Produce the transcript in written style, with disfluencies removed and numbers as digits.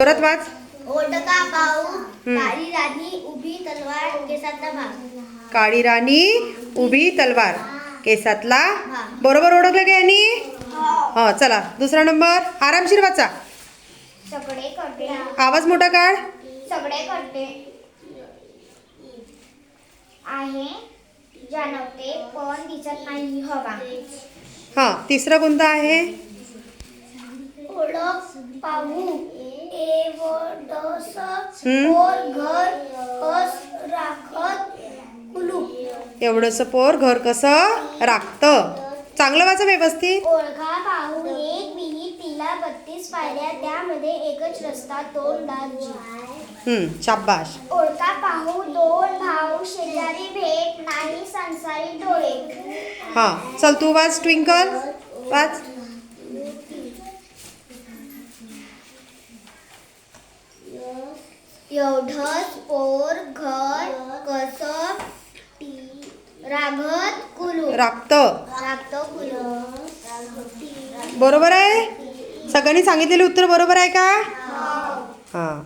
परत वाच. ओढका पाहू काळी राणी उभी तलवार केसातला भाग. काळी राणी उभी तलवार केसातला. बरोबर ओळखलं का यांनी? हा चला दुसरा नंबर आरामशीर वाचा. सगळे करते आवाज मोठा काढ. सगळे करते आहे जाणवते पण दिसत नाही हवा. हा तिसरा कोणता आहे? ओळख पाहू एवढस पोर घर कस राखत कुलूप. एवढंसं पोर घर कसं राखतं. चांगलं वाचा व्यवस्थित. ओळखा पाहू एक विहीर तिला 32 पायऱ्या त्यामध्ये एकच रस्ता तोंड दाजी. शाबाश. ओळखा पाहू दोन भाऊ शेजारी भेट नाही संसारी डोळे. हा चल तू वाच ट्विंकल वाच. एवढंच पोर घर कस राखतं. बरोबर आहे. सगळ्यांनी सांगितलेलं उत्तर बरोबर आहे का? हा.